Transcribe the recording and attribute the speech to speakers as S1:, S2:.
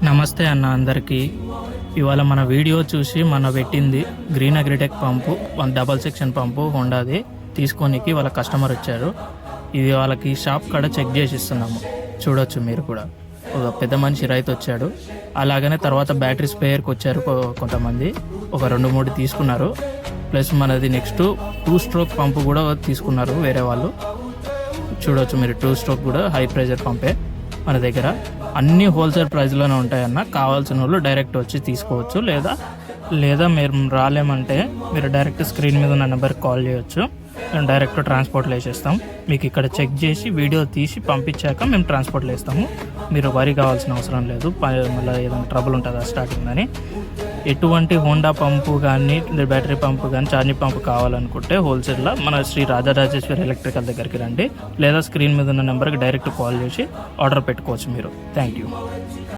S1: నమస్తే అన్న అందరికీ. ఇవాళ మన వీడియో చూసి పెట్టింది గ్రీన్ అగ్రిటెక్ పంపు, 1 డబల్ సెక్షన్ పంపు హోండాది తీసుకోనికి వాళ్ళ కస్టమర్ వచ్చారు. ఇది వాళ్ళకి షాప్ కాడ చెక్ చేసి ఇస్తున్నాము. చూడొచ్చు మీరు కూడా. ఒక పెద్ద మనిషి రైతు వచ్చాడు. అలాగనే తర్వాత బ్యాటరీ స్పేర్కి వచ్చారు కొంతమంది. ఒక 2-3 తీసుకున్నారు. ప్లస్ మనది నెక్స్ట్ 2 స్ట్రోక్ పంపు కూడా తీసుకున్నారు వేరే వాళ్ళు. చూడవచ్చు మీరు, 2 స్ట్రోక్ కూడా హై ప్రెషర్ పంపే మన దగ్గర. అన్నీ హోల్సేల్ ప్రైస్లోనే ఉంటాయన్న. కావాల్సిన వాళ్ళు డైరెక్ట్ వచ్చి తీసుకోవచ్చు. లేదా మీరు రాలేమంటే మీరు డైరెక్ట్ స్క్రీన్ మీద ఉన్న నెంబర్కి కాల్ చేయొచ్చు. మేము డైరెక్ట్ ట్రాన్స్పోర్ట్లో వేసేస్తాం. మీకు ఇక్కడ చెక్ చేసి వీడియో తీసి పంపించాక మేము ట్రాన్స్పోర్ట్లో వేస్తాము. మీరు వరి కావాల్సిన అవసరం లేదు. మళ్ళీ ఏదైనా ట్రబుల్ ఉంటుందా స్టార్టింగ్ అని. ఎటువంటి హోండా పంపు కానీ, బ్యాటరీ పంపు కానీ, ఛార్జింగ్ పంపు కావాలనుకుంటే హోల్సేల్లో మన శ్రీ రాజరాజేశ్వరి ఎలక్ట్రికల్ దగ్గరికి రండి. లేదా స్క్రీన్ మీద ఉన్న నెంబర్కి డైరెక్ట్ కాల్ చేసి ఆర్డర్ పెట్టుకోవచ్చు మీరు. Thank you.